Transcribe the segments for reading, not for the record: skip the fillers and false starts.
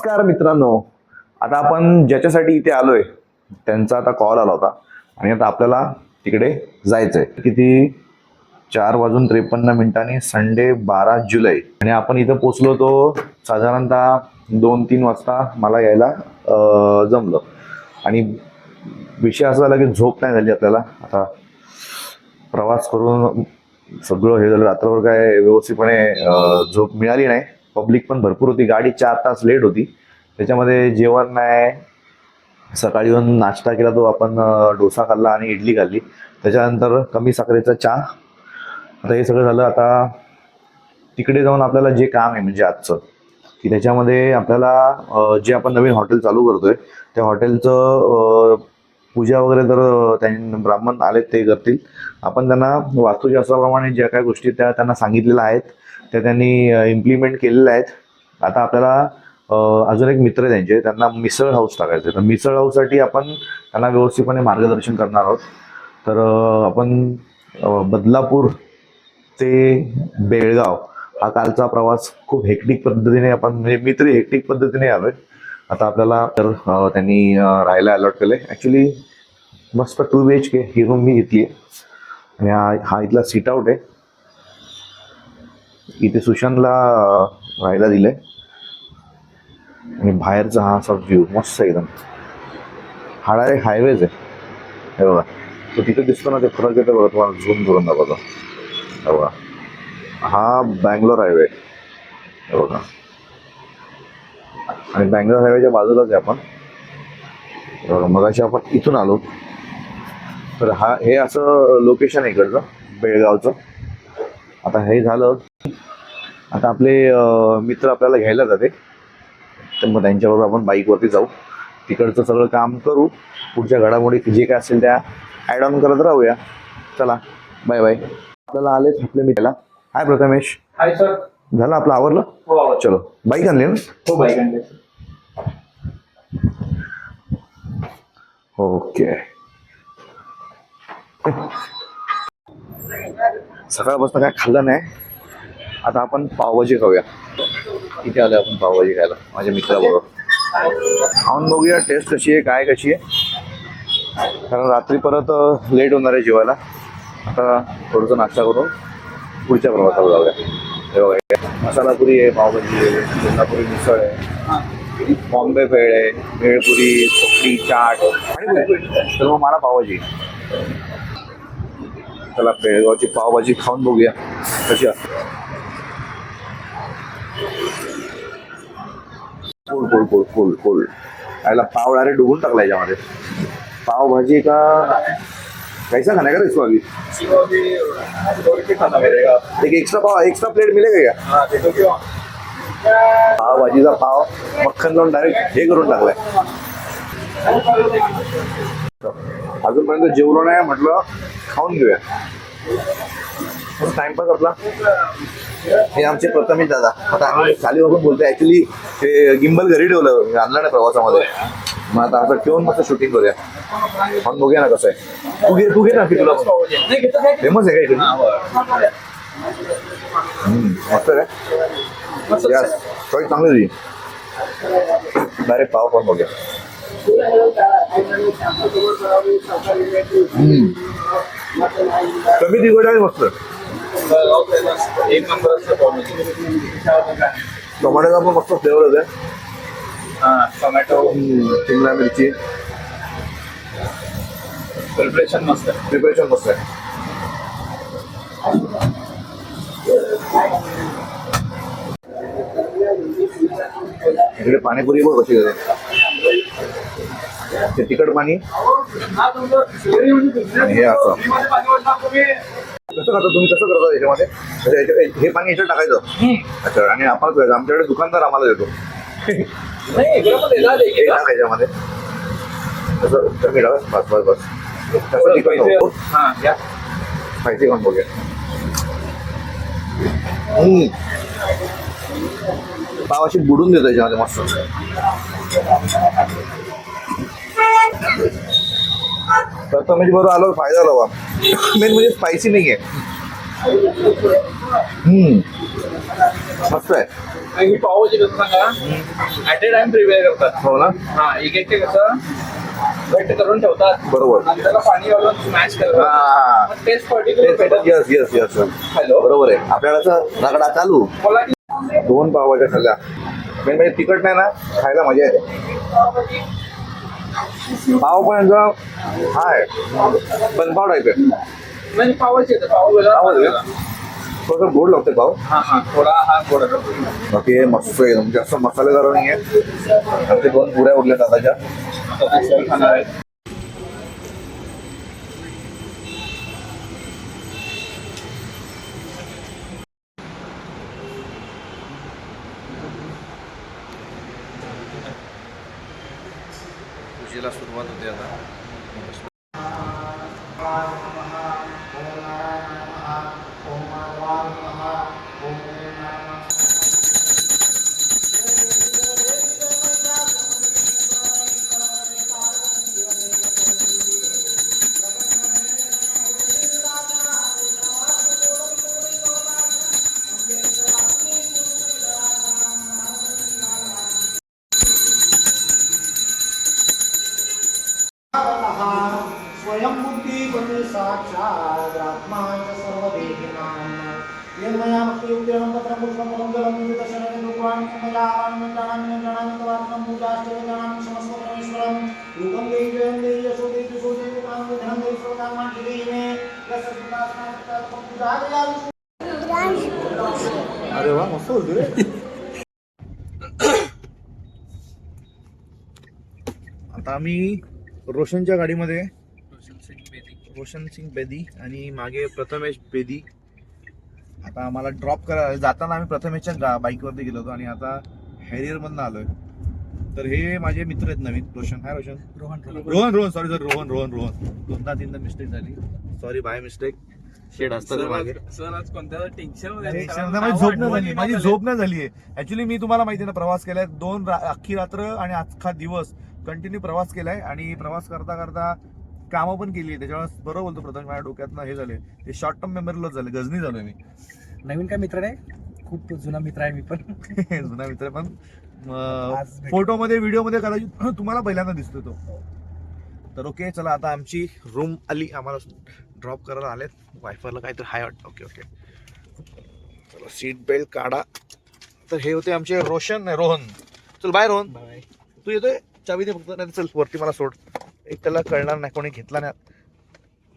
नमस्कार मित्रांनो, आता आपण ज्याच्यासाठी इथे आलोय त्यांचा आता कॉल आला होता आणि आता आपल्याला तिकडे जायचंय. किती 4:53 संडे 12 जुलै आणि आपण इथं पोचलो होतो साधारणतः 2-3 वाजता मला यायला जमलं. आणि विषय असा झाला की झोप नाही झाली आपल्याला. आता प्रवास करून सगळं हे झालं, रात्रभर काय व्यवस्थितपणे झोप मिळाली नाही. पब्लिक पण भरपूर होती, गाडी 4 तास लेट होती, त्याच्यामध्ये जेवण नाही. सकाळी येऊन नाश्ता केला तो आपण डोसा खाल्ला आणि इडली खाल्ली, त्याच्यानंतर कमी साखरेचा चहा. आता हे सगळं झालं. आता तिकडे जाऊन आपल्याला जे काम आहे म्हणजे आजचं, की त्याच्यामध्ये आपल्याला जे आपण नवीन हॉटेल चालू करतोय त्या हॉटेलचं पूजा वगैरे तर त्यांनी ब्राह्मण आलेत ते करतील. आपण त्यांना वास्तुशास्त्राप्रमाणे ज्या काही गोष्टी त्या त्यांना सांगितलेल्या आहेत त्या त्यांनी इम्प्लिमेंट केलेल्या आहेत. आता आपल्याला अजून एक मित्र आहे त्यांचे, त्यांना मिसळ हाऊस टाकायचं आहे. तर मिसळ हाऊससाठी आपण त्यांना व्यवस्थितपणे मार्गदर्शन करणार आहोत. तर आपण बदलापूर ते बेळगाव हा कालचा प्रवास खूप हेक्टिक पद्धतीने आपण म्हणजे मी तरी हेक्टिक पद्धतीने आलोय. आता आपल्याला तर त्यांनी राहायला अलॉट केलं आहे. ॲक्च्युली मस्त 2 BHK ही रूम मी घेतली आहे आणि हा इथला सीट आउट आहे. इथे सुशांतला राहायला दिलंय आणि बाहेरचा हा असा व्ह्यू मस्त एकदम. हा डायरेक्ट हायवेज आहे. हे बघा, तो तिथे दिसतो ना, ते फरक येतं बघा, तुम्हाला झूम करून दाखवतो. हे बघा, हा बँगलोर हायवे हे बघा, आणि बँगलोर हायवेच्या बाजूलाच आहे आपण. बघा, मगाशी आपण इथून आलो तर हे असं लोकेशन आहे इकडचं बेळगावचं. आता हे झालं. आता आपले मित्र आपल्याला घ्यायला जाते, तर मग त्यांच्याबरोबर आपण बाईकवरती जाऊ, तिकडचं सगळं काम करू, पुढच्या घडामोडी जे काय असेल त्या ॲड ऑन करत राहूया. चला, बाय बाय. आपल्याला आलेच आपले मित्राला. हाय प्रथमेश. Hi sir. झालं आपलं, आवरलं? हो आवरलं. चलो, बाईक आणली ना? हो बाईक आणली. ओके. सकाळपासून काय खाल्लं नाही. आता आपण पावभाजी खाऊया. इथे आलो आपण पावभाजी खायला माझ्या मित्राबरोबर. खाऊन बघूया टेस्ट कशी आहे, काय कशी आहे, कारण रात्री परत लेट होणार आहे जेवायला. आता थोडंसं नाश्ता करून पुढच्या प्रवासाला जाऊया. हे बघा, मसाला पुरी आहे, पावभाजी आहे, कोल्हापुरी मिसळ आहे, बॉम्बे भेळ आहे, भेळपुरी, चटणी, चाट आणि तर मग मला पावभाजी. चला बेळगावची पावभाजी खाऊन बघूया कशी असते. फुल फुल फुल फुल फुल याला पाव डायरेक्ट डुबून टाकला याच्यामध्ये. पावभाजी का कैसा खाना है का इसको अभी? एक एक्स्ट्रा प्लेट मिलेगा क्या? पाव भाजीचा पाव मक्खन लावून डायरेक्ट हे करून टाकलाय. अजूनपर्यंत जेवलो नाही, म्हटलं खाऊन घेऊया. टाइमपास आपला. हे आमचे प्रथमेश दादा. आता आम्ही खाली बघून बोलतोय. ऍक्च्युली ते गिंबल घरी ठेवलं, आणलं नाही प्रवासामध्ये. मग आता असं ठेवून मस्त शूटिंग करूया. पण बघूया ना कसं आहे. तू घे ना की तुला फेमस आहे का इकडे? मस्त आहे चॉईस चांगली तुझी. डायरेक्ट पाव पण बघूया. कमी तिखट आहे मस्त. टोमॅटोचा पण मस्त फ्लेवर आहे. टोमॅटो, शिमला मिरची, प्रिपरेशन मस्त आहे. प्रिपरेशन मस्त आहे. इकडे पाणीपुरी बघ कशी ते तिखट पाणी आणि हे असं कसं करता तुम्ही, कसं करता याच्यामध्ये? हे पाणी याच्यात टाकायचं. अच्छा, आणि आपण आमच्याकडे दुकानदार आम्हाला देतो हे टाक याच्यामध्ये. तसं कमी टाका. बस बस बस. तसं तिखट स्पायसी खाऊन बघूया. पाव अशी बुडून देतो याच्यामध्ये मस्त. तर तुम्ही बरोबर आलो, फायदा झाला बा. मेन म्हणजे स्पायसी नाही आहे. मस्त आहे. आणि ही पावभाजी कसं सांगा ऍट ए टाइम प्रिपेअर करतात. हो ना. हा एक एक कसं घट्ट करून ठेवतात. बरोबर. आणि त्याला पाणी घालून स्मॅश हा. करतात. टेस्ट पर्टिक्युलर भेटत. Yes yes yes. हॅलो. बरोबर आहे. आपल्याला रगडा चालू. मला 2 पावभाज्या खाल्ल्या. मेन म्हणजे तिखट नाही ना, खायला मजा येते. पाव पण यांचा हा आहे बनपाव टाईप आहे. म्हणजे पावभाजी येतं. पाव वेगळा पाव वेगळा. वेगळा. थोडंसं गोड लागते पाव. हा थोडा हा गोड बाकी मस्त एकदम जास्त मसालेदार नाही आहे. आणि ते 2 पुऱ्या उरल्या दादाच्या. खाणार आहे. पूजेला सुरुवात होते आता. स्वयं बुद्धि बने साक्षात् आत्मा च सर्वदेहिनां यन्मया भक्तियुक्तेन पत्रं पुष्पं फलं जलं विविधशरणं रूपाणि मया आनन्दं जानामि तवात्मं पूजाश्च जानामि समस्त परमेश्वरं रूपं देहि जयं देहि यशो देहि यशो देहि कां धनं देहि सर्वकामान् देहि मे यस्य सुदासना पूजायामि. अरे वा मस्त बोलतो रे. आता आम्ही रोशनच्या गाडीमध्ये, रोशन सिंग बेदी आणि मागे प्रथमेश बेदी. आता आम्हाला ड्रॉप करायला जाताना आम्ही प्रथमेशच्या बाईकवरती गेलो होतो आणि आता हॅरियरमधनं आलोय. तर हे माझे मित्र आहेत नवीन. रोशन. हाय रोशन. रोहन सॉरी रोहन 2-3 मिस्टेक झाली. Sorry by mistake. शेड असतात मागे. सर आज कोणत्या टेन्शन मध्ये माझी झोप नाही झाली आहे. ऍक्च्युली मी तुम्हाला माहिती आहे ना, प्रवास केलाय 2 अख्खी रात्र आणि अख्खा दिवस कंटिन्यू प्रवास केलाय. आणि प्रवास करता करता कामं पण केली. त्याच्यामुळे बरोबर बोलतो प्रथम, माझ्या डोक्यातनं हे झाले, ते शॉर्ट टर्म मेमरी लॉस झाले. गजनी झालोय मी. नवीन काय मित्र नाही, खूप जुना मित्र आहे मी पण. जुना मित्र पण फोटो मध्ये व्हिडिओ मध्ये कदाचित तुम्हाला पहिल्यांदा दिसतोय तो. तर ओके चला, आता आमची रूम आली. आम्हाला ड्रॉप करायला आलेत. वायफरला काहीतरी हाय वाटतं. ओके चला, सीट बेल्ट काढा. तर हे होते आमचे रोहन. चल बाय रोहन. तू येतोय? चावी दे फक्त. नाही चल वरती मला सोड. एक त्याला कळणार नाही, कोणी घेतला नाही.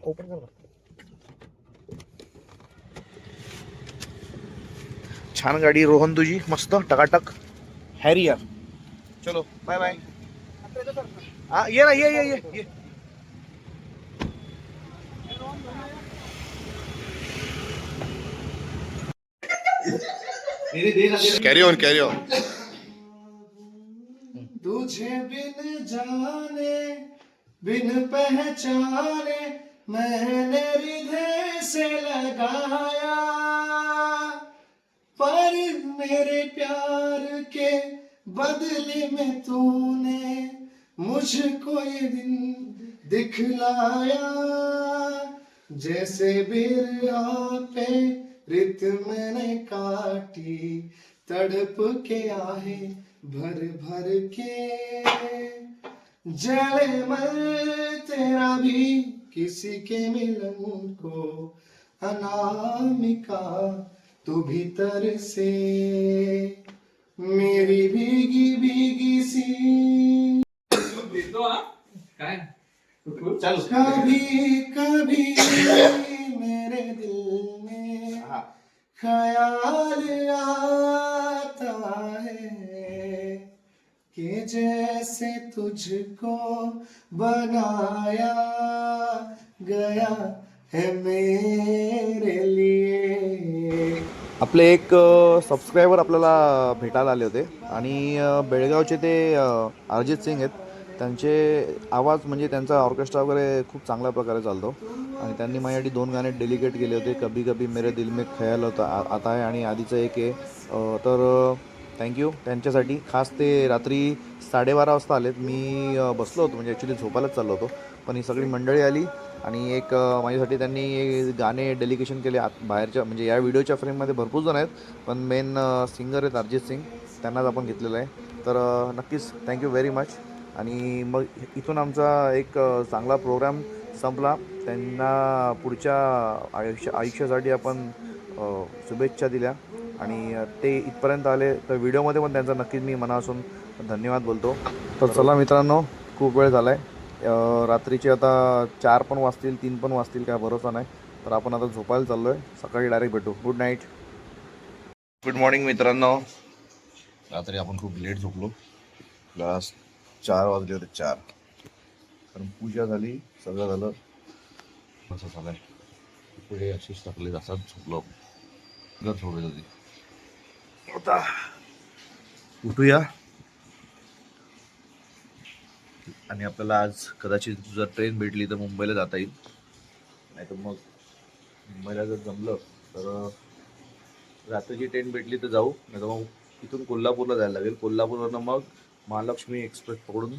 ओपन कर. छान गाडी रोहन तुझी, मस्त टकाटक. हॅरियर. चलो बाय बाय. हा ये ना, ये. कैरी ऑन. तुझे बिन जाने बिन पहचाने मैंने हृदय से लगाया, पर मेरे प्यार के बदले में तूने मुझको ये दिन दिखलाया. जैसे बिरहा पे रित मैंने काटी, तड़प के आहे भर भर के. जले मर तेरा भी किसी के मिलन को, अनामिका तू भीतर से मेरी भीगी भीगी सी. काय कभी कभी मेरे दिल में ख्याल आता है कि जैसे तुझको बनाया गया है मेरे लिए. आपले एक सबस्क्रायबर आपल्याला भेटायला आले होते आणि बेळगावचे ते अरिजित सिंग आहेत. त्यांचे आवाज म्हणजे त्यांचा ऑर्केस्ट्रा वगैरे खूप चांगल्या प्रकारे चालतो आणि त्यांनी माझ्यासाठी 2 गाणे डेलिकेट केले होते. कभी कभी मेरे दिल में ख्याल होता आता है आणि आधीचं एक आहे. तर थँक्यू त्यांच्यासाठी. खास ते रात्री 12:30 वाजता आलेत. मी बसलो होतो, म्हणजे ॲक्च्युली झोपायलाच चाललो होतो, पण ही सगळी मंडळी आली आणि एक माझ्यासाठी त्यांनी गाणे डेलिकेशन केले बाहेरच्या म्हणजे या व्हिडिओच्या फ्रेममध्ये भरपूर जण आहेत, पण मेन सिंगर आहेत अरिजित सिंग, त्यांनाच आपण घेतलेलं आहे. तर नक्कीच थँक्यू व्हेरी मच. आणि मग इथून आमचा एक चांगला प्रोग्राम संपला. त्यांना पुढच्या आयुष्यासाठी आपण शुभेच्छा दिल्या आणि ते इथपर्यंत आले. तर व्हिडिओमध्ये पण त्यांचा नक्कीच मी मनापासून धन्यवाद बोलतो. तर चला मित्रांनो, खूप वेळ झाला आहे. रात्रीचे आता 4 पण वाजतील, 3 पण वाजतील, काय भरोसा नाही. तर आपण आता झोपायला चाललो आहे. सकाळी डायरेक्ट भेटू. Good night. गुड मॉर्निंग मित्रांनो. रात्री आपण खूप लेट झोपलो. प्लस 4 वाजले होते 4. कारण पूजा झाली, सगळं झालं. असं झालं आहे. पुढे अशीच टाकले असाच झोपलो. घर झोपेल होती. आता उठूया. आणि आपल्याला आज कदाचित जर ट्रेन भेटली तर मुंबईला जाता येईल, नाही तर मग मुंबईला जर जमलं तर रात्रीची ट्रेन भेटली तर जाऊ, नाही तर मग इथून कोल्हापूरला जायला लागेल. कोल्हापूरवरनं मग महालक्ष्मी एक्सप्रेस पकडून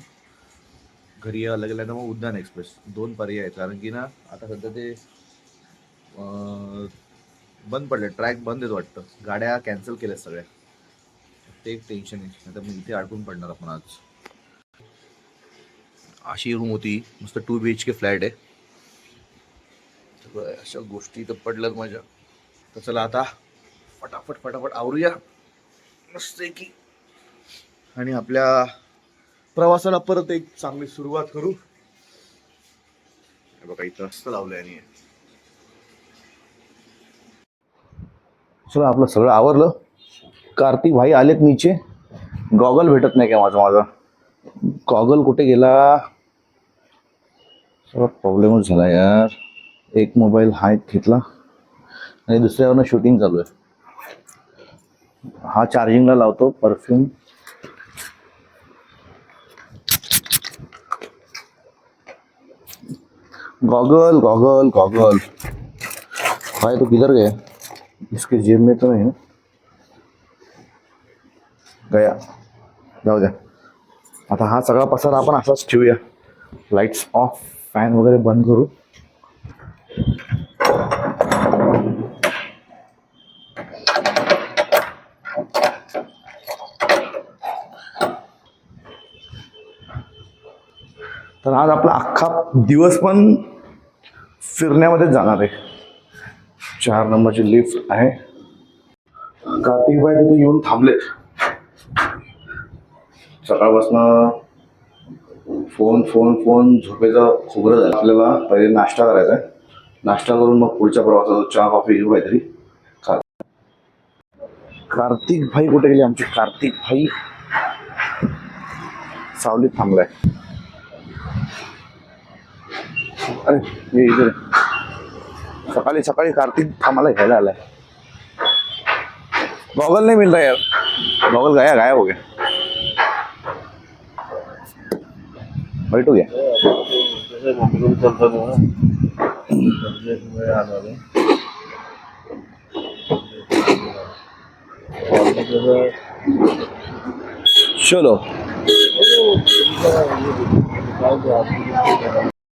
घरी यावं लागेल, नाही तर मग उद्यान एक्सप्रेस. 2 पर्याय आहेत. कारण की ना आता सध्या ते बंद पडले, ट्रॅक बंद आहेत वाटतं, गाड्या कॅन्सल केल्या सगळ्या. ते एक टेन्शन आहे, नाही तर मग इथे अडकून पडणार आपण आज. अशी रूम होती, मस्त 2 BHK फ्लॅट आहे. सगळं अशा गोष्टी तर पडल्यात माझ्या. तर चला आता फटाफट आवरूया मस्त आहे की, आणि आपल्या प्रवासाला परत एक चांगली सुरुवात करू. बघा इथं मस्त लावलंय. आणि चला आपलं सगळं आवरलं. कार्तिक भाई आलेत नीचे. गॉगल भेटत नाही का माझा गॉगल कुठे गेला? सगळा प्रॉब्लेमच झाला यार. एक मोबाईल हा एक घेतला आणि दुसऱ्यावरनं शूटिंग चालू आहे. हा चार्जिंगला लावतो. परफ्यूम गॉगल गॉगल गॉगल भाई तो किधर गया? इसके जेब में तो नहीं है. गया. जाऊ द्या. आता हा सगळा पसारा आपण असाच ठेवूया. लाईट्स ऑफ, फॅन वगैरे बंद करू. तर आज आपला अख्खा दिवस पण फिरण्यामध्येच जाणार आहे. 4 नंबरची लिफ्ट आहे. कार्तिक भाई तिथे येऊन थांबलेत. सकाळपासून फोन फोन फोन झोपेचा खोबरं झालं. आपल्याला पहिले नाश्ता करायचा आहे. नाश्ता करून मग पुढच्या प्रवासाचा चहा कॉफी घेऊ काहीतरी. कार्तिक भाई कुठे गेले आमचे? कार्तिक भाई सावलीत थांबलाय. अरे ये इधर. सकाळी सकाळी कार्तिक आम्हाला घ्यायला आलाय. गॉगल नहीं मिल रहा यार. गॉगल गया, गायब हो गया. बैठो गया. चलो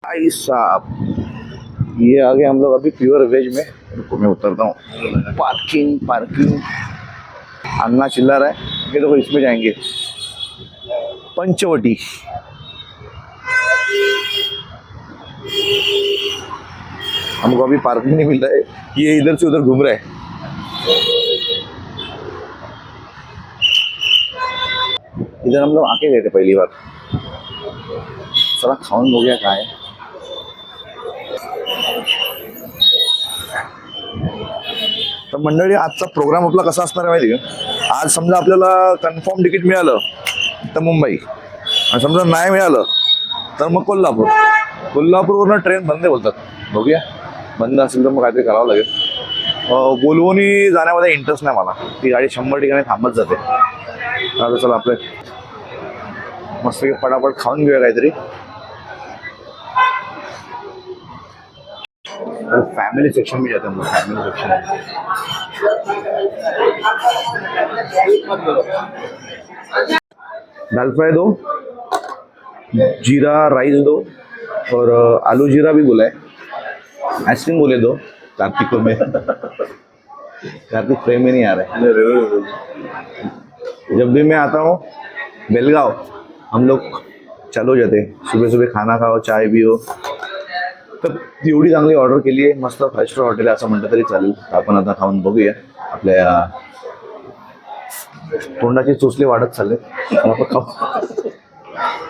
भाई साहब, ये आगे हम लोग अभी प्योर वेज में. रुको मैं उतरता हूँ. पार्किंग अन्ना चिल्ला रहा है. ये देखो इसमें जाएंगे. पंचवटी. हमको अभी पार्किंग नहीं मिल रहा है. ये इधर से उधर घूम रहा है. इधर हम लोग आके गए थे पहली बार. चला खाऊन बघूया काय. तर मंडळी, आजचा प्रोग्राम आपला कसा असणार आहे माहिती का? आज समजा आपल्याला कन्फर्म तिकीट मिळालं तर मुंबई, आणि समजा नाही मिळालं तर मग कोल्हापूरवरनं ट्रेन बंद बोलतात. बघूया, बंद असेल तर मग काहीतरी करावं लागेल. बोलवणी जाण्यामध्ये इंटरेस्ट नाही मला. ती गाडी 100 ठिकाणी थांबत जाते. आता चला आपले मस्त फटाफट खाऊन घेऊया काहीतरी. फैमिली सेक्शन में जाते हैं हम लोग. फैमिली सेक्शन दाल फ्राई 2, जीरा राइस 2 और आलू जीरा भी बोला है. आइसक्रीम बोले दो कार्तिक को। मैं कार्तिक फ्रेम में नहीं आ रहा है। जब भी मैं आता हूँ बेलगाव, हम लोग चालू जाते, सुबह सुबह खाना खाओ, चाय पिओ, तर एवढी चांगली ऑर्डर केली आहे, मस्त 5 स्टार हॉटेल असं म्हटलं तरी चालेल. आपण आता खाऊन बघूया. आपल्या तोंडाची चोचले वाढत चालले, आपण खाऊ,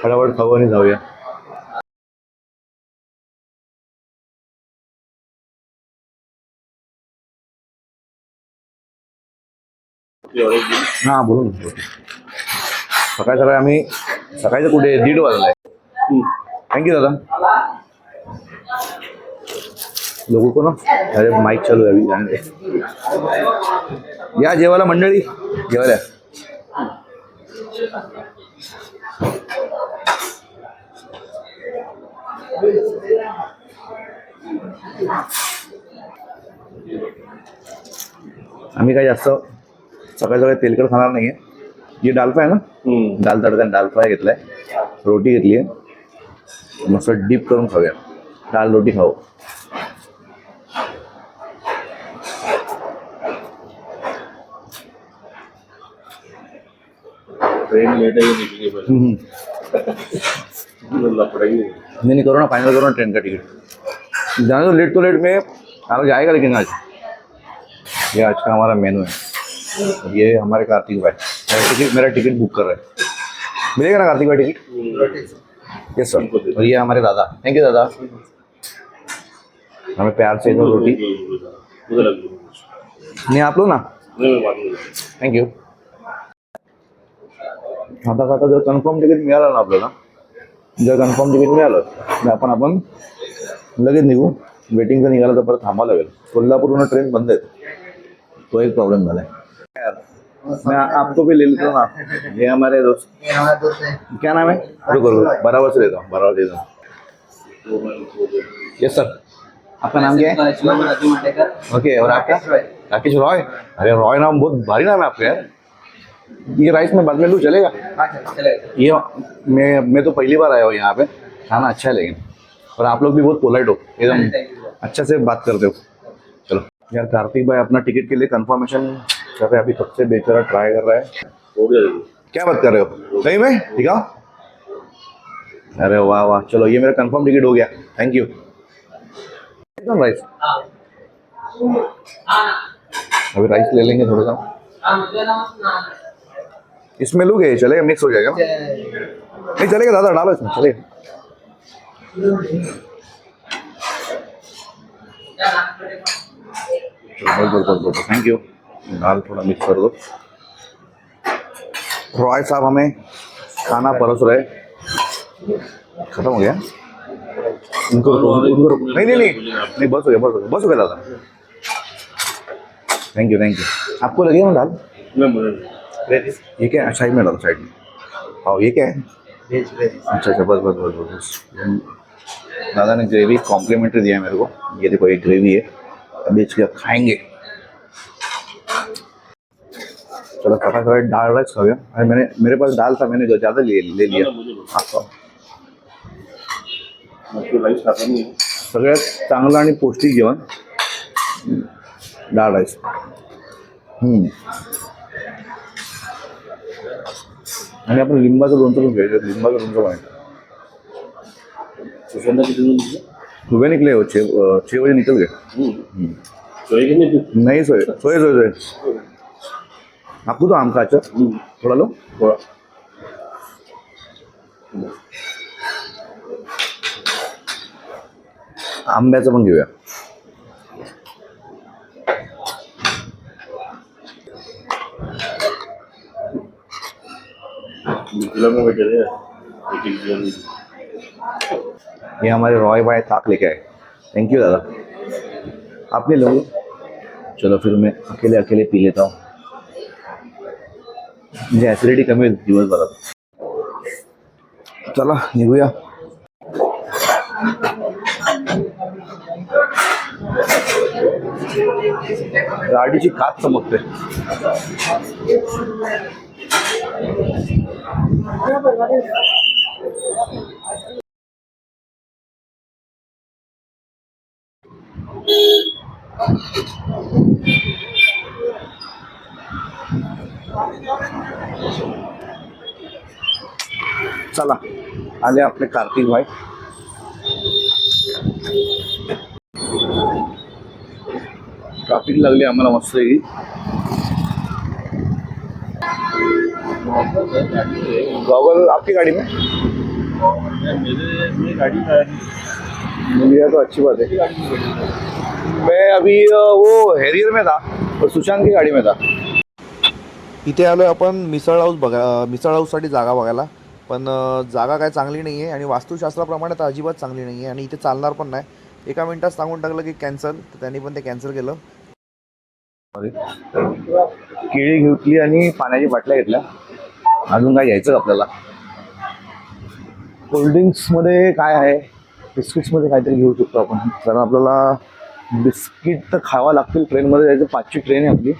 फटाफट खाऊ आणि जाऊया. हा बोलून सकाळी सकाळी आम्ही सकाळचं कुठे 1:30 वाजलाय. थँक्यू दादा. लोगों को ना, अरे माइक चालू आहे अभी जाने दे. या जेवायला मंडळी, जेवायला. आम्ही काही जास्त सकाळी सकाळी तेलकट खाणार नाहीये. जे दाल फ्राय आहे ना, दाल तडका दाल फ्राय घेतलाय, रोटी घेतली आहे, मस्त डीप करून खाऊया. दाल रोटी खाऊ. ट्रेन लेट है नहीं करो ना, फाइनल करो ना ट्रेन का टिकट. जाने तो लेट में आप जाएगा. लेकिन आज ये आज का हमारा मेनू है. ये हमारे कार्तिक भाई मेरा टिकट बुक कर रहे हैं. मिलेगा ना कार्तिक भाई टिकट? Yes sir. और ये हमारे दादा. थैंक यू दादा. हमें प्यार से दो रोटी. नहीं आप लो ना. Thank you. खाता खाता जर कन्फर्म तिकीट मिळालं ना आपल्याला, जर कन्फर्म तिकीट मिळालं तर आपण लगेच निघू. वेटिंगचं निघालं तर परत थांबावं लागेल. कोल्हापूरहून ट्रेन बंद आहे, तो एक प्रॉब्लेम झाला है. मैं आपको भी ले लेता हूँ ना. ये हमारे दोस्त, क्या नाम है? रुको बराबर से देता हूँ, बराबर दे दो. Yes sir. आपका नाम क्या है? ओके. और आपका? राकेश रॉय. अरे रॉय नाम बहुत भारी नाम है आपका यार. ये राइस में बाद में लूँ, चलेगा? ये मैं तो पहली बार आया हूँ यहाँ पे. खाना अच्छा है लेकिन, और आप लोग भी बहुत पोलाइट हो, एकदम अच्छा से बात करते हो. चलो यार, कार्तिक भाई अपना टिकट के लिए कंफर्मेशन कर रहे हैं. अभी सबसे बेचारा ट्राई कर रहा है. हो गया. क्या बात कर रहे हो? सही में? ठीक है. अरे वाह वाह. चलो ये मेरा कंफर्म टिकट हो गया. Thank you. एकदम राइस. अभी राइस ले लेंगे थोड़ा सा. इसमें लोगे चलेगा? मिक्स हो जाएगा ना? नहीं चलेगा दादा, डालो इसमें, चलेगा. बोल. Thank you. दाल थोड़ा मिक्स कर दो. रॉय साहब हमें खाना परोस रहे. खत्म हो गया. उनको नहीं बस हो गया दादा. Thank you. आपको लगे ना दाल? ये क्या है? साइड में डालो, साइड में. हाँ ये क्या है? अच्छा बस. दादा ने ग्रेवी कॉम्प्लीमेंट्री दिया है मेरे को. ये देखो, ये ग्रेवी है. अभी इसके खाएंगे. चलो फटाफट दाल राइस खाओ. अरे मेरे पास दाल था, मैंने ज़्यादा ले लिया. हाँ सगळ्यात चांगलं आणि पौष्टिक जेवण डाळ राईस. आणि आपण लिंबाचं लोणचं पण घ्यायचं. लिंबाचं लोणचं बनायचं. सुबह निकले हो 6 बजे निकल गए. नहीं सोए. आपको तो आम का अचार थोड़ा लो. आंब्याचं पण घेऊया. ये हमारे रॉय भाई ताक लेके आए. थैंक यू दादा. आप ले लोगे? चलो फिर मैं अकेले पी लेता हूँ. म्हणजे ॲसिडिटी कमी होईल दिवसभरात. चला निघूया. गाडीची काच चमकते. चला आले आपले कार्तिक भाई. ट्रॅफिक लागली आम्हाला मस्त की. गॉगल आपकी गाड़ी में? मेरी गाड़ी का लिया तो अच्छी बात है. मैं अभी वो हेरियर में था और सुशांत की गाडी में था. इथे आलो आपण मिसळ हाऊससाठी जागा बघायला. पण जागा काय चांगली नाही आहे आणि वास्तुशास्त्राप्रमाणे तर अजिबात चांगली नाही आहे आणि इथे चालणार पण नाही. एका मिनिटात सांगून टाकलं की कॅन्सल, तर त्यांनी पण ते कॅन्सल केलं. केळी घेतली आणि पाण्याची बाटल्या घेतल्या. अजून काय घ्यायचं का आपल्याला? कोल्ड्रिंक्समध्ये काय आहे, बिस्किट्समध्ये काहीतरी घेऊ शकतो आपण. कारण आपल्याला बिस्किट तर खावा लागतील. ट्रेनमध्ये जायचं, 5ची ट्रेन आहे आपली.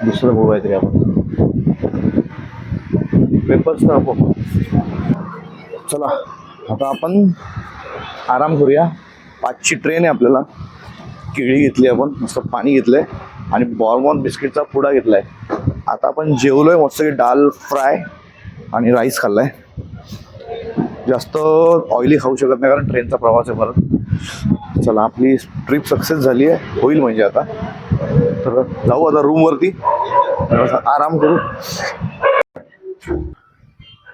दुसरं बघू काहीतरी आपण. पेपर्स तर आपण. चला आता आपण आराम करूया. 5ची ट्रेन आहे आपल्याला. केळी घेतली आपण, मस्त पाणी घेतलंय आणि बॉर्मॉन बिस्किटचा पुडा घेतलाय. आता आपण जेवलोय मस्त की दाल फ्राय आणि राईस खाल्लाय. जास्त ऑइली खाऊ शकत नाही कारण ट्रेनचा प्रवास आहे परत. चला आपली ट्रिप सक्सेस झाली आहे, होईल म्हणजे आता. तर जाऊ आता रूमवरती, आराम करू.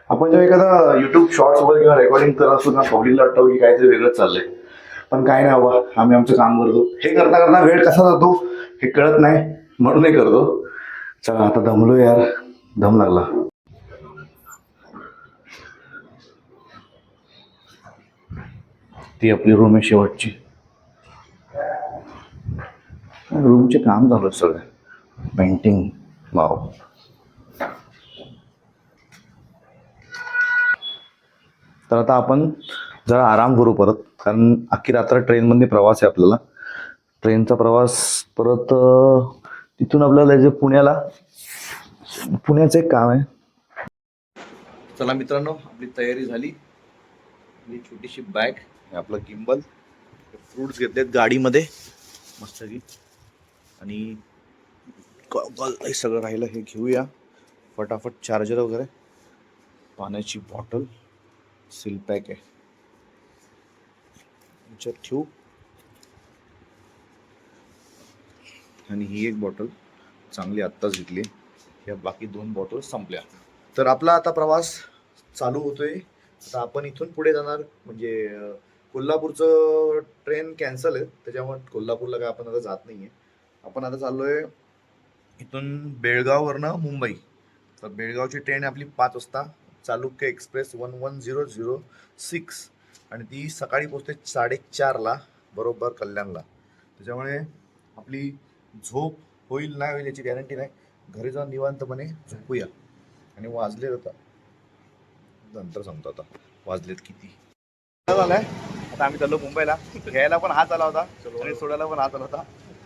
आपण जेव्हा एखादा यूट्यूब शॉर्ट्स वगैरे किंवा रेकॉर्डिंग करत असतो ना, पब्लिकला वाटतं की काहीतरी वेगळंच चाललंय. पण काय नाही बाबा, आम्ही आमचं काम करतो. हे करता करता वेळ कसा जातो हे कळत नाही, म्हणून हे करतो. चला आता दमलो यार, दम लागला. ती आपली रूम आहे शेवटची. रूमचे काम झालं सगळं, पेंटिंग. वाव. तर आता आपण जरा आराम करू परत, कारण अख्खी रात्र ट्रेनमध्ये प्रवास आहे आपल्याला. ट्रेनचा प्रवास परत तिथून आपल्याला जायचं पुण्याला. पुण्याचं एक काम आहे. चला मित्रांनो, आपली तयारी झाली. आपली छोटीशी बॅग, आपलं गिम्बल, फ्रूट्स घेतलेत गाडीमध्ये मस्त की. आणि हे सगळं राहिलं हे घेऊया फटाफट. चार्जर वगैरे, पाण्याची बॉटल, सील पॅक आहे, याच्यात ठेवू. आणि ही एक बॉटल चांगली आत्ताच घेतली. ह्या बाकी 2 बॉटल संपल्या. तर आपला आता प्रवास चालू होतोय. आता आपण इथून पुढे जाणार म्हणजे कोल्हापूरचं ट्रेन कॅन्सल आहे, त्याच्यामुळे कोल्हापूरला काय आपण आता जात नाही आहे. आपण आता चाललोय इथून बेळगाववरनं मुंबई. तर बेळगावची ट्रेन आपली 5 वाजता, चालुक्य एक्सप्रेस 11006, आणि ती सकाळी पोचते 4:30ला बरोबर कल्याणला. त्याच्यामुळे आपली झोप होईल नाही होईल याची गॅरंटी नाही. घरी जाऊन निवांतपणे झोपूया. आणि वाजलेत आता, नंतर सांगतो आता वाजलेत किती. झालंय आता आम्ही चाललो मुंबईला. घ्यायला पण हात आला होता आणि सोडायला पण हात आला होता.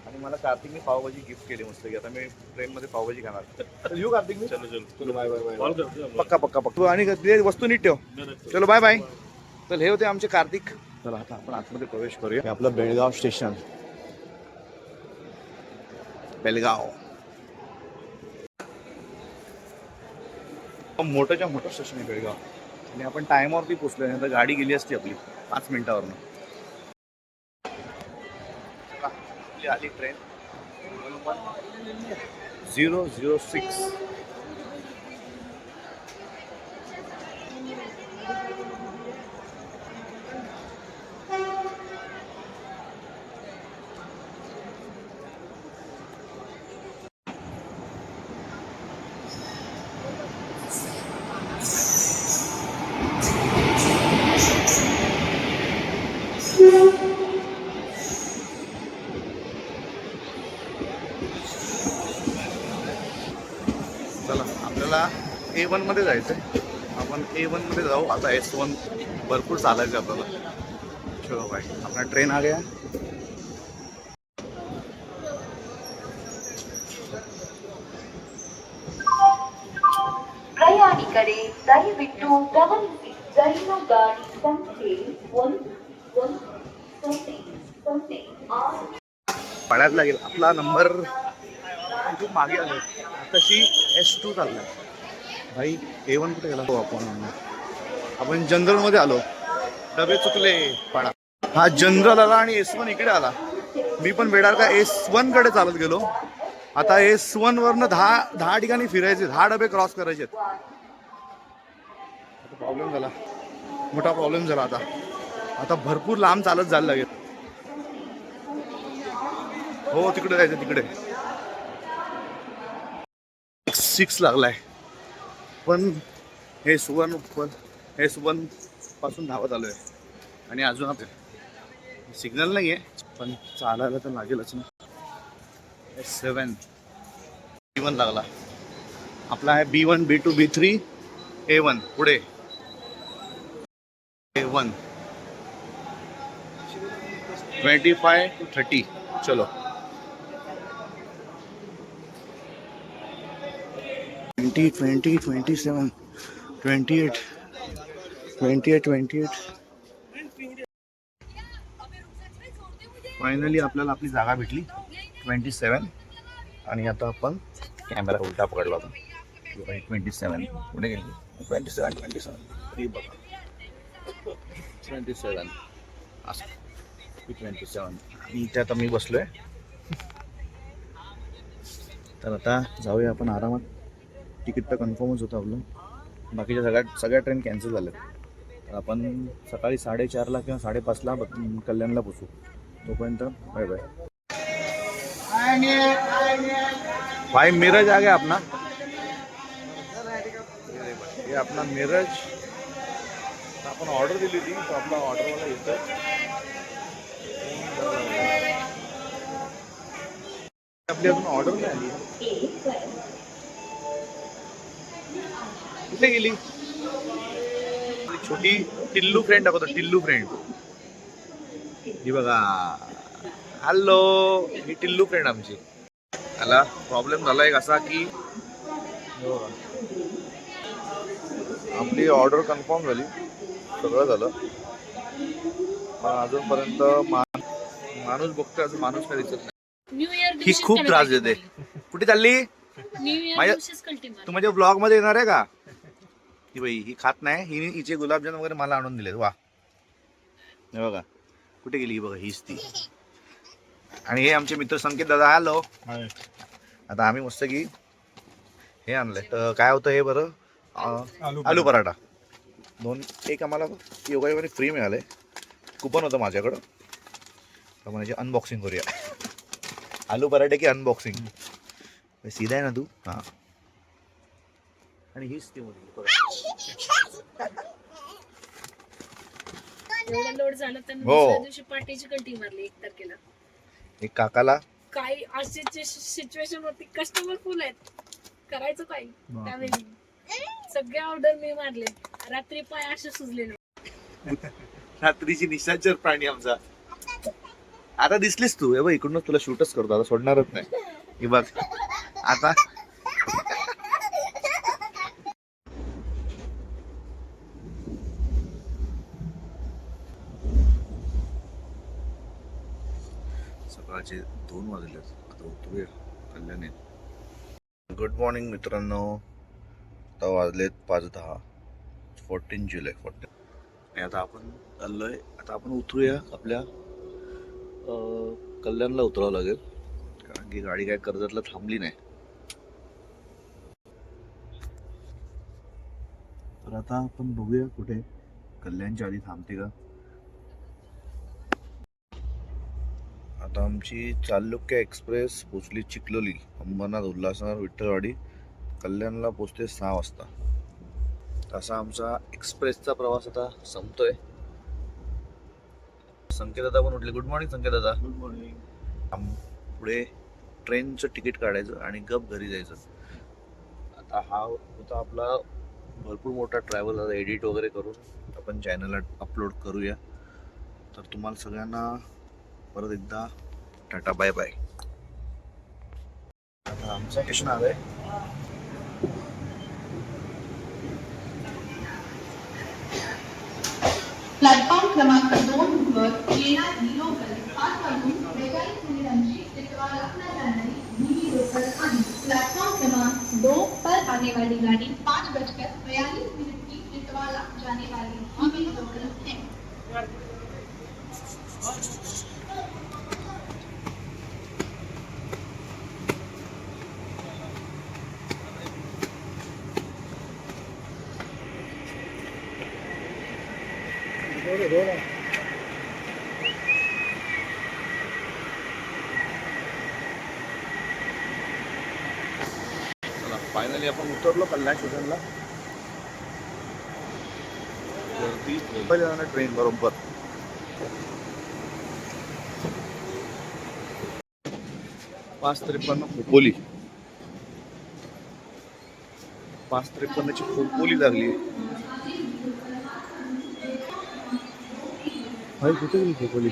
आणि मला कार्तिकने पावभाजी गिफ्ट केली मस्त की. आता मी ट्रेनमध्ये पावभाजी खाणार. तर येऊ कार्तिक मी. चलो बाय बाय बाय. पक्का पक्का पक्का. आणि वस्तू नीट ठेव. चलो बाय बाय. तर हे होते आमचे कार्तिक. चला आता आपण आतमध्ये प्रवेश करूया. आपलं बेळगाव स्टेशन. बेळगाव मोठंच्या मोठं स्टेशन आहे बेळगाव. आणि आपण टायमावरती पोचलो नाही तर गाडी गेली असती आपली 5 मिनिटावरनं. आपली आली ट्रेन 11006. चला आपल्याला A1 मध्ये जायचं आहे. आपण A1 मध्ये जाऊ. आता S1 भरपूर चालायचं आपल्याला. चलो भाई, अपना ट्रेन आ गया. ಪ್ರಯಾಣಿಕರೇ ದಯವಿಟ್ಟು ಗಮನಿಸಿ, ರೈಲು ಗಾಡಿ ಸಂಖ್ಯೆ 1 पाण्यात लागेल आपला नंबर खूप मागे आलो तशी S2 चाललाय भाई. A1 कुठे गेला तो आपण जनरल मध्ये आलो. डबे चुकले पाडा. हा जनरल आला आणि S1 इकडे आला. मी पण वेडार का S1 कडे चालत गेलो. आता S1 वरनं 10 ठिकाणी फिरायचे, 10 डबे क्रॉस करायचे. प्रॉब्लेम झाला, मोठा प्रॉब्लेम झाला. आता भरपूर लांब चालत जायला लागेल. हो तिकडे जायचं, तिकडे 6 लागलाय. पण हे S1 पासून धावत आलोय आणि अजून आपलं सिग्नल नाहीये पण चालायला तर लागेलच ना. S7 B1 लागला. आपला आहे B1 B2 B3 A1 पुढे A1 25 to 30. चलो 20 20 27 28 28. फायनली आपल्याला आपली जागा भेटली 27. आणि आता आपण कॅमेरा उलटा पकडला होता. 27 पुढे गेली. 27 ही बघा 27 असं 27. आणि इथे आता मी बसलोय. तर आता जाऊया आपण आरामात. तिकीट तर कन्फर्मच होतं आपलं. बाकीच्या सगळ्या ट्रेन कॅन्सल झाल्यात. तर आपण सकाळी 4:30ला किंवा 5:30ला कल्याणला पोचू. तोपर्यंत बाय बाय. भाई मिरज आ गया अपना. ये अपना मिरज. आपण ऑर्डर दिली होती तो आपला ऑर्डरवाला येतो. आपली अजून ऑर्डर नाही आली. कुठे गेली छोटी टिल्लू फ्रेंड? दाखवतो टिल्लू फ्रेंड. ही बघा. हॅलो, ही टिल्लू फ्रेंड आमची. त्याला प्रॉब्लेम झाला एक असा की आपली ऑर्डर कन्फर्म झाली, सगळं झालं, पण अजूनपर्यंत माणूस बघतोय, अजून माणूस काय दिसत नाही. ही खूप त्रास देते. कुठे चालली? तू माझ्या ब्लॉग मध्ये येणार आहे का? ही बाई ही खात नाही. हिचे गुलाबजाम वगैरे मला आणून दिलेत. वा हे बघा कुठे गेली. बघा हीच ती. आणि हे आमचे मित्र संकेत दादा. हॅलो. आता आम्ही मस्त की हे आणलंय. तर काय होतं हे बरं, आलू पराठा 2. एक आम्हाला योगायोगाने फ्री मिळालंय. कुपन होतं माझ्याकडं. तर म्हणजे अनबॉक्सिंग करूया. आलू पराठे की अनबॉक्सिंग. सीधा आहे ना तू? हां. आणि हीच ती मुलगी. एवढा लोड झाला तर हो. दुसऱ्या दिवशी पार्टीची कंटी मारली 1 तारखेला. एक काकाला काही अशी सिच्युएशन होती, कस्टमर फुल आहेत, करायचं काय त्यावेळी. सगळ्या ऑर्डर मी मारले. रात्री पाय असे सुजले नाही. रात्रीची निशाचर प्राणी आमचा. आता दिसलीस तू. हे बघ इकडूनच तुला शूटच करतो. आता सोडणारच नाही. हे बघ आता सकाळचे 2 वाजलेत. आता उतरूया कल्याण. गुड मॉर्निंग मित्रांनो. आता वाजलेत 5:10. 14 जुलै. आणि आता आपण चाललोय. आता आपण उतरूया. आपल्या कल्याणला उतरावं लागेल, कारण की गाडी काय कर्जतला थांबली नाही. तर आता आपण बघूया कुठे कल्याणच्या आधी थांबते का. आता आमची चालुक्य एक्सप्रेस पोचली चिखलोली, अंबरनाथ, उल्हासनगर, विठ्ठलवाडी. कल्याणला पोचते 6 वाजता. तसा आमचा एक्सप्रेसचा प्रवास आता संपतोय. संकेत दादा पण उठले. गुड मॉर्निंग संकेत दादा. Good morning. पुढे ट्रेनचं तिकीट काढायचं आणि गप घरी जायचं. आता हा होता आपला भरपूर मोठा ट्रॅव्हल. आता एडिट वगैरे करून आपण चॅनलला अपलोड करूया. तर तुम्हाला सगळ्यांना परत एकदा टाटा बाय बाय. आता आमचं स्टेशन आलंय. प्लॅटफॉर्म क्रमांक 2 नंबर 13 लोकल 5 वाजून 42 मिनिटांची टिटवाळा रखना जाणारी धीमी लोकल आहे. प्लॅटफॉर्म क्रमांक 2 पर आने वाली गाड़ी 5:42 की टिटवाला जाने वाली धीमी लोकल है. फायनली आपण उतरलो कल्याण स्टेशनला. गर्दी पहिले जाणार ट्रेन बरोबर 5:53 खोपोली. 5:53 ची खोपोली लागली. भाई कुठे गेली खोपोली?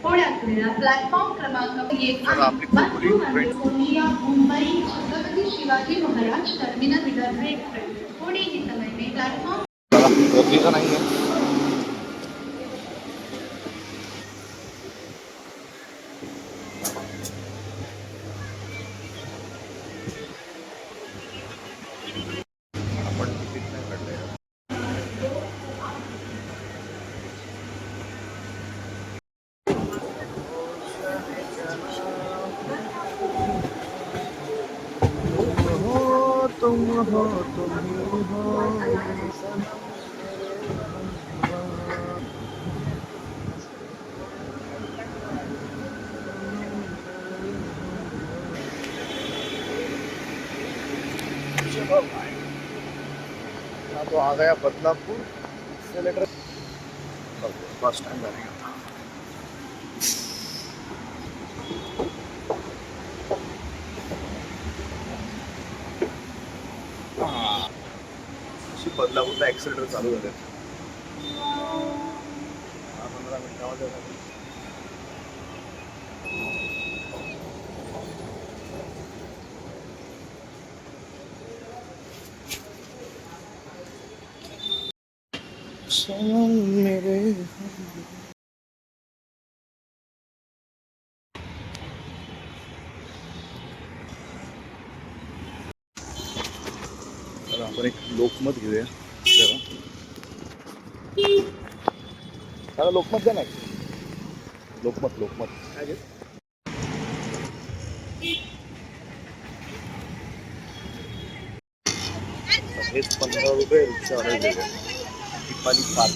पुण्यातल्या प्लॅटफॉर्म क्रमांक 1 चला, आपली Khopoli train. Gondia Mumbai Chhatrapati Shivaji Maharaj terminal Vidarbha express Pune ही समय में प्लेटफॉर्म. चला, गर्दी तर नाही आहे. आपण तिकीट नाही काढलंय. तुम हो तुम ही हो. तो आ गया बदलापुर से लेकर बस स्टैंड आ गया. बदलापूरला ऍक्सिलेटर चालू झाले. 15 मिनिटामध्ये मेरे तर आपण एक लोकमत घेऊया. त्याला लोकमत द्या ना. लोकमत लोकमत काय घे. हेच 15 रुपये रिक्षावाले दिले. दीपाली पार्क.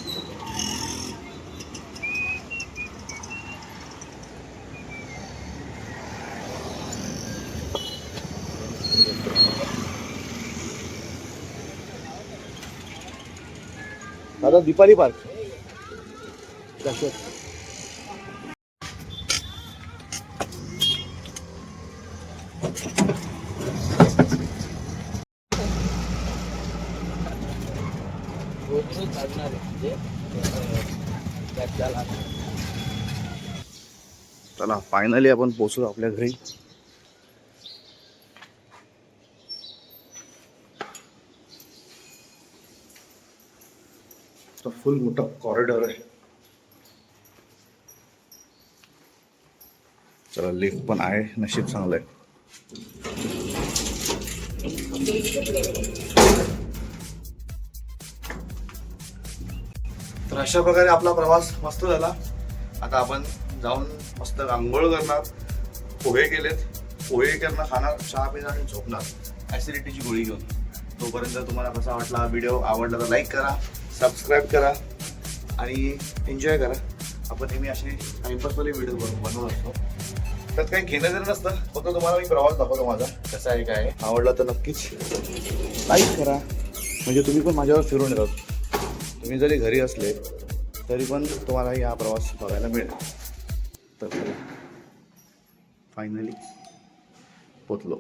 दादा दीपाली पार्क. चला फायनली आपण पोहोचलो आपल्या घरी. तो फुल मोठा कॉरिडॉर आहे. चला लिफ्ट पण आहे. नशीब चांगलं आहे. तर अशा प्रकारे आपला प्रवास मस्त झाला. आता आपण जाऊन मस्त आंघोळ करणार. पोहे केलेत. पोहे करणं खाणार, चहा पिणार आणि झोपणार ॲसिडिटीची गोळी घेऊन. तोपर्यंत तुम्हाला कसा वाटला हा व्हिडिओ? आवडला तर लाईक करा, सबस्क्राईब करा आणि एन्जॉय करा. आपण नेहमी असे टाइमपासवाले व्हिडिओ बनवत असतो. त्यात काही घेणं देणं नसतं. फक्त तुम्हाला मी प्रवास दाखवतो माझा कसा आहे काय. आवडला तर नक्कीच लाईक करा. म्हणजे तुम्ही पण माझ्यावर फिरून येतात. तुम्ही जरी घरी असले तरी पण तुम्हालाही हा प्रवास बघायला मिळेल. तर फायनली पोचलो.